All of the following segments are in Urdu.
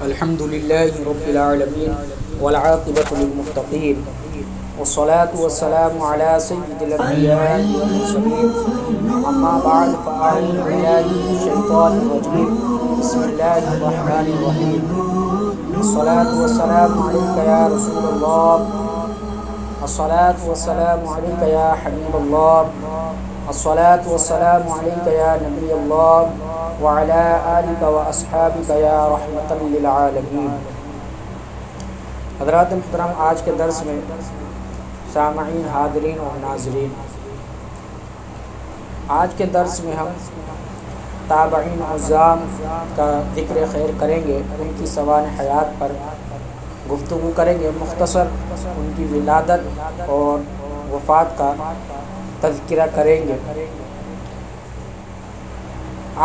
الحمدللہ رب العالمین والعاقبۃ للمتقین والصلاة والسلام علی سید الانبیاء والمرسلین اما بعد فاعوذ باللہ من الشیطان الرجیم بسم اللہ الرحمن الرحیم الصلاة والسلام علیک یا رسول اللہ الصلاة والسلام علیک یا حبیب اللہ الصلاة والسلام علیک یا نبی اللہ وعلى آلك وأصحابك يا رحمة للعالمین۔ حضرات محترم، آج کے درس میں سامعین، حاضرین اور ناظرین، آج کے درس میں ہم تابعین عظام کا ذکر خیر کریں گے، ان کی سوانح حیات پر گفتگو کریں گے، مختصر ان کی ولادت اور وفات کا تذکرہ کریں گے۔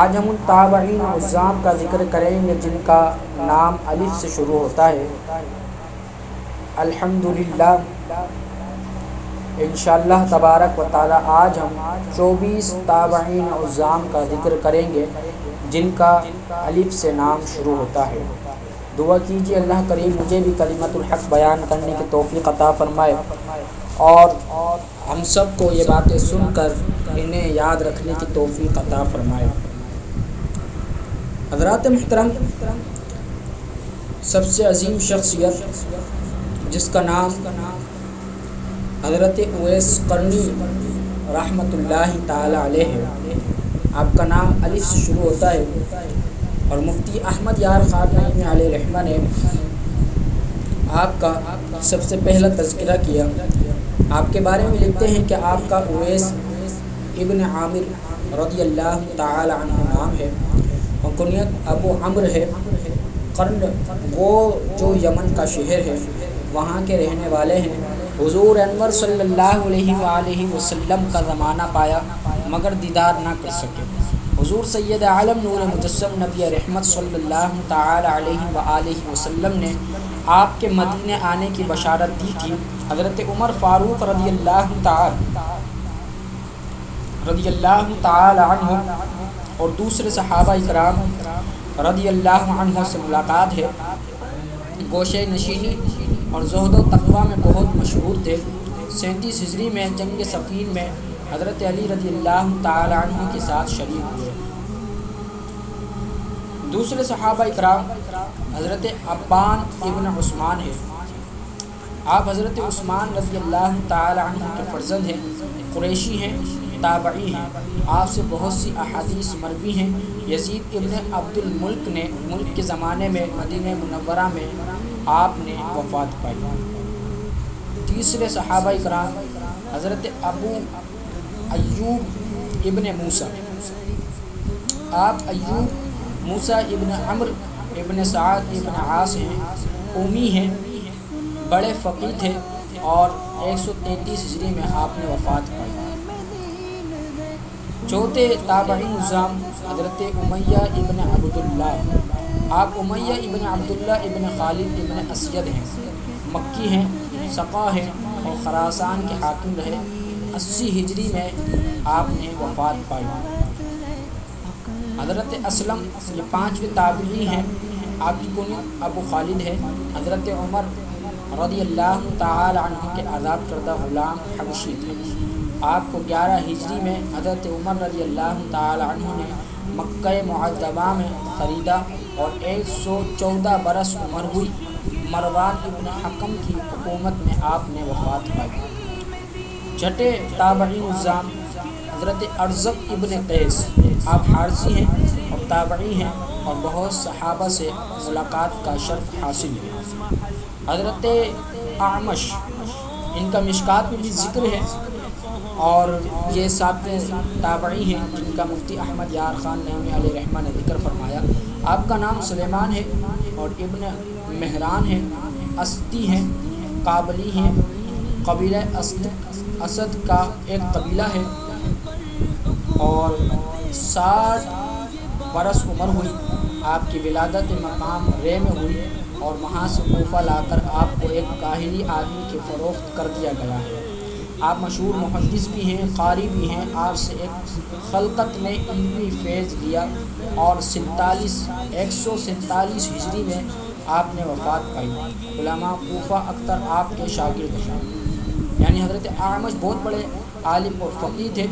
آج ہم ان تابعین عظام کا ذکر کریں گے جن کا نام الف سے شروع ہوتا ہے۔ الحمدللہ، انشاءاللہ تبارک و تعالی آج ہم 24 تابعین عظام کا ذکر کریں گے جن کا الف سے نام شروع ہوتا ہے۔ دعا کیجیے اللہ کریم مجھے بھی کلمت الحق بیان کرنے کی توفیق عطا فرمائے اور ہم سب کو یہ باتیں سن کر انہیں یاد رکھنے کی توفیق عطا فرمائے۔ حضرات محترم، سب سے عظیم شخصیت جس کا نام حضرت اویس قرنی رحمۃ اللہ تعالی علیہ ہے، آپ کا نام الف سے شروع ہوتا ہے، اور مفتی احمد یار خان نعیمی علیہ رحمہ نے آپ کا سب سے پہلا تذکرہ کیا۔ آپ کے بارے میں لکھتے ہیں کہ آپ کا اویس ابن عامر رضی اللہ تعالی عنہ نام ہے اور کنیت ابو عمرو ہے۔ قرن وہ جو یمن کا شہر ہے، وہاں کے رہنے والے ہیں۔ حضور انور صلی اللہ علیہ وآلہ وسلم کا زمانہ پایا مگر دیدار نہ کر سکے۔ حضور سید عالم نور مجسم نبی رحمت صلی اللہ تعالی علیہ وآلہ وسلم نے آپ کے مدینے آنے کی بشارت دی تھی۔ حضرت عمر فاروق رضی اللہ تعالی عنہ اور دوسرے صحابہ اکرام رضی اللہ عنہ سے ملاقات ہے۔ گوشے نشینی اور زہد و تقوی میں بہت مشہور تھے۔ 37 ہجری میں جنگ صفین میں حضرت علی رضی اللہ تعالی عنہ کے ساتھ شریک ہوئے۔ دوسرے صحابہ اکرام حضرت عبان ابن عثمان ہے۔ آپ حضرت عثمان رضی اللہ تعالی عنہ کے فرزند ہیں، قریشی ہیں، تابعی ہیں۔ آپ سے بہت سی احادیث مروی ہیں۔ یزید ابن عبد الملک نے ملک کے زمانے میں مدینہ منورہ میں آپ نے وفات پائی۔ تیسرے صحابہ اکرام حضرت ابو ایوب ابن موسیٰ، آپ ایوب موسیٰ ابن عمرو ابن سعد ابن عاص ہیں، امی ہیں، بڑے فقیہ تھے اور 133 ہجری میں آپ نے وفات پائی۔ چوتھے تابعین عظام حضرت امیہ ابن عبداللہ، آپ امیہ ابن عبداللہ ابن خالد ابن اسید ہیں، مکی ہیں، سقا ہیں اور خراسان کے حاکم رہے۔ 80 ہجری میں آپ نے وفات پائی۔ حضرت اسلم یہ 5ویں تابعی ہیں، آپ کی کنیت ابو خالد ہے۔ حضرت عمر رضی اللہ تعالی عنہ کے آزاد کردہ غلام حبشی تھے۔ آپ کو 11 ہجری میں حضرت عمر رضی اللہ تعالی عنہ نے مکہ معظمہ میں خریدا اور 114 برس عمر ہوئی۔ مروان ابن حکم کی حکومت میں آپ نے وفات پائی۔ چھٹے تابعین عظام حضرت ارزق ابن قیس، آپ حارثی ہیں اور تابعی ہیں اور بہت صحابہ سے ملاقات کا شرف حاصل ہے۔ حضرت اعمش، ان کا مشکات میں بھی ذکر ہے اور یہ 7 تابعی ہیں جن کا مفتی احمد یار خان نعیمی علیہ رحمہ نے ذکر فرمایا۔ آپ کا نام سلیمان ہے اور ابن مہران ہے، اسدی ہیں، کابلی ہیں، قبیلہ اسد کا ایک قبیلہ ہے اور 60 برس عمر ہوئی۔ آپ کی ولادت مقام رے میں ہوئی اور وہاں سے کوفہ لا کر آپ کو ایک کاہلی آدمی کے فروخت کر دیا گیا ہے۔ آپ مشہور محدث بھی ہیں، قاری بھی ہیں۔ آپ سے ایک خلقت نے علمی فیض لیا اور 147 ہجری میں آپ نے وفات پائی۔ علماء کوفہ اکثر آپ کے شاگرد ہیں، یعنی حضرت اعمش بہت بڑے عالم اور فقیہ تھے،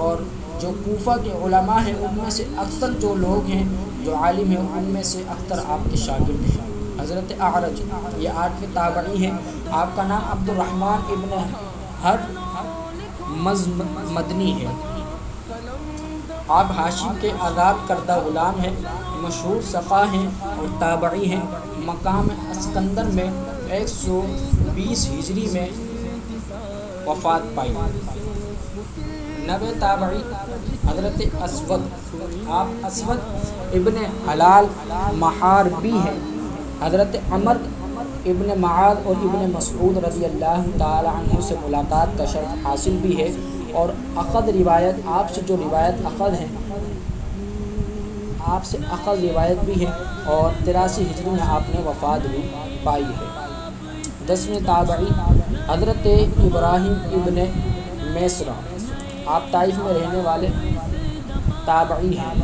اور جو کوفہ کے علماء ہیں ان میں سے اکثر جو لوگ ہیں جو عالم ہیں ان میں سے اکثر آپ کے شاگرد ہیں۔ حضرت اعرج یہ 8ویں تابعی ہیں، آپ کا نام عبد الرحمن ابن مدنی ہے۔ آپ ہاشم کے آزاد کردہ غلام ہیں، مشہور ثقہ ہیں اور تابعی ہیں۔ مقام اسکندر میں 120 ہجری میں وفات پائی۔ 90 تابعی حضرت اسود، آپ اسود ابن حلال محاربی ہیں۔ حضرت عمر ابن معاذ اور ابن مسعود رضی اللہ تعالی عنہ سے ملاقات کا شرف حاصل بھی ہے، اور اخذ روایت آپ سے جو روایت اخذ ہیں، آپ سے اخذ روایت بھی ہے، اور 83 ہجری میں آپ نے وفات بھی پائی ہے۔ 10ویں تابعی حضرت ابراہیم ابن میسرہ، آپ طائف میں رہنے والے تابعی ہیں۔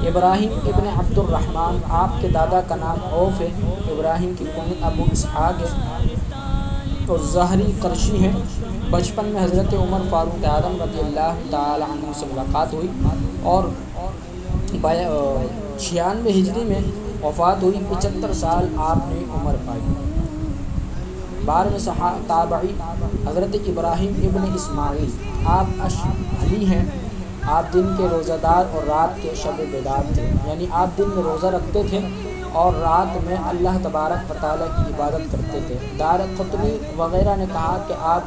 ابراہیم ابن عبد الرحمن، آپ کے دادا کا نام عوف ہے، ابراہیم کی کنیت ابو اسحاق ہے اور زہری قرشی ہیں۔ بچپن میں حضرت عمر فاروق اعظم رضی اللہ تعالی عنہ سے ملاقات ہوئی اور 96 ہجری میں وفات ہوئی۔ 75 سال آپ نے عمر پائی۔ 12ویں تابعی حضرت ابراہیم ابن اسماعیل، آپ اشعری ہیں۔ آپ دن کے روزہ دار اور رات کے شب بیدار تھے، یعنی آپ دن میں روزہ رکھتے تھے اور رات میں اللہ تبارک و تعالیٰ کی عبادت کرتے تھے۔ دارقطنی وغیرہ نے کہا کہ آپ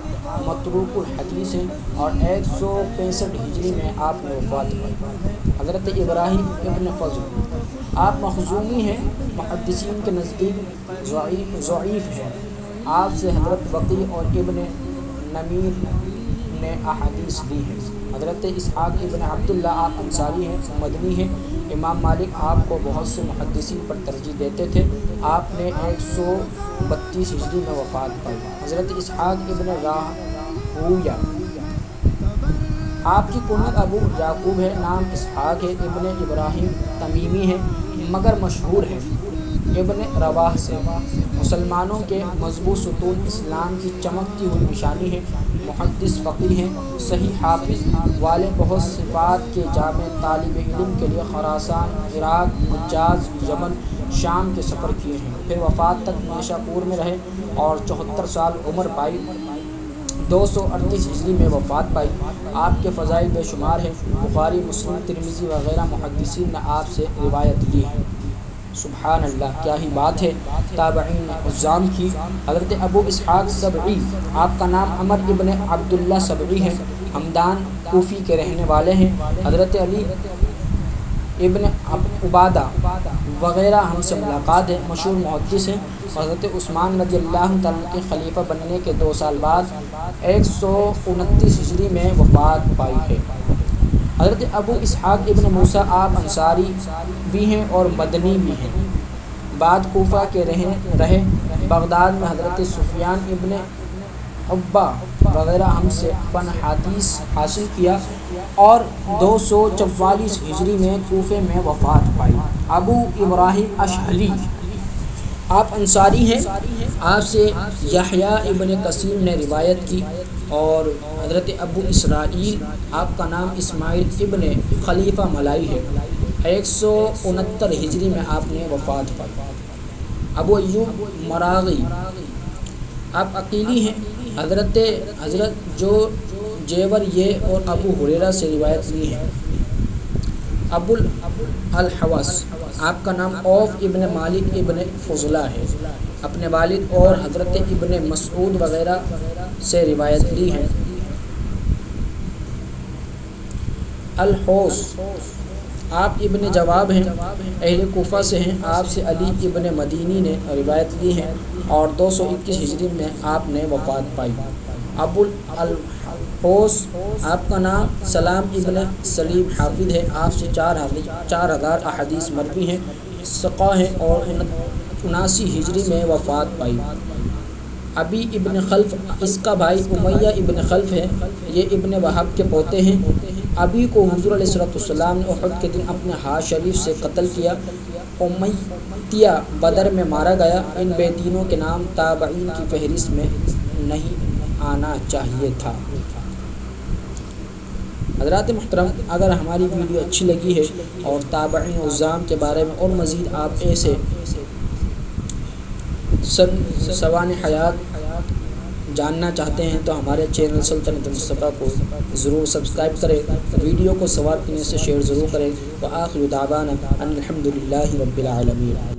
متروک الحدیث ہیں، اور 165 ہجری میں آپ نے وفات پائی۔ حضرت ابراہیم ابن فضل، آپ مخزومی ہیں، محدثین کے نزدیک ضعیف ہیں۔ آپ سے حضرت وقی اور ابن نمیر نے احادیث لی ہیں۔ حضرت اسحاق ابن عبداللہ، آپ انصاری ہیں، مدنی ہیں۔ امام مالک آپ کو بہت سے محدثین پر ترجیح دیتے تھے۔ آپ نے 132 ہجری میں وفات پائی۔ حضرت اسحاق ابن راہویہ، آپ کی کنیت ابو یعقوب ہے، نام اسحاق ہے، ابن ابراہیم تمیمی ہے مگر مشہور ہے ابن رواح سے۔ مسلمانوں کے مضبوط ستون، اسلام کی چمکتی ہوئی نشانی ہے، محدث فقیہ ہیں، صحیح حافظ والے، بہت صفات کے جامع طالب علم کے لیے خراسان، عراق، حجاز، یمن، شام کے سفر کیے ہیں۔ پھر وفات تک نیشا پور میں رہے اور 74 سال عمر پائی۔ 238 ہجری میں وفات پائی۔ آپ کے فضائل بے شمار ہیں، بخاری، مسلم، ترمذی وغیرہ محدثین نے آپ سے روایت لی ہے۔ سبحان اللہ، کیا ہی بات ہے تابعین عظام کی۔ حضرت ابو اسحاق سبعی، آپ کا نام عمر ابن عبداللہ سبعی ہے، ہمدان کوفی کے رہنے والے ہیں۔ حضرت علی ابن عبادہ وغیرہ ہم سے ملاقات ہے، مشہور محدث ہیں۔ حضرت عثمان رضی اللہ تعالیٰ کے خلیفہ بننے کے 2 سال بعد 129 ہجری میں وفات پائی ہے۔ حضرت ابو اسحاق ابن موسیٰ، آپ انصاری بھی ہیں اور مدنی بھی ہیں، بعد کوفہ کے رہے۔ بغداد میں حضرت سفیان ابن عبا وغیرہ ہم سے فن حدیث حاصل کیا اور 244 ہجری میں کوفے میں وفات پائی۔ ابو ابراہیم اشعری، آپ انصاری ہیں، آپ سے یحییٰ ابن کثیر نے روایت کی۔ اور حضرت ابو اسرائیل، آپ کا نام اسماعیل ابن خلیفہ ملائی ہے، 169 ہجری میں آپ نے وفات پائی۔ ابو ایوب مراغی، آپ عقیلی ہیں، حضرت جو جیور یہ اور ابو ہریرہ سے روایت لی ہے۔ ابو الحوص، آپ کا نام عوف ابن مالک ابن فضلہ ہے، اپنے والد اور حضرت ابن مسعود وغیرہ سے روایت لی ہے۔ الحوص، آپ ابن جواب ہیں، اہل کوفہ سے ہیں، آپ سے علی ابن مدینی نے روایت لی ہے اور 221 ہجری میں آپ نے وفات پائی۔ ابو الحوص، آپ کا نام سلام ابن سلیم حافظ ہے، آپ سے 4000 احادیث مروی ہیں، ثقہ ہیں اور 79 ہجری میں وفات پائی۔ ابی ابن خلف اس کا بھائی امیہ ابن خلف ہے، یہ ابن وہب کے پوتے ہیں۔ ابی کو حضور علیہ السلام نے احد کے دن اپنے ہاتھ شریف سے قتل کیا۔ امیہ بدر میں مارا گیا۔ ان بے دینوں کے نام تابعین کی فہرست میں نہیں آنا چاہیے تھا۔ حضرات محترم، اگر ہماری ویڈیو اچھی لگی ہے اور تابعین عظام کے بارے میں اور مزید آپ ایسے سوانح حیات جاننا چاہتے ہیں تو ہمارے چینل سلطنت مصطفیٰ کو ضرور سبسکرائب کریں، ویڈیو کو ثواب کرنے سے شیئر ضرور کریں۔ وآخر دعوانا ان الحمد للہ رب العالمین۔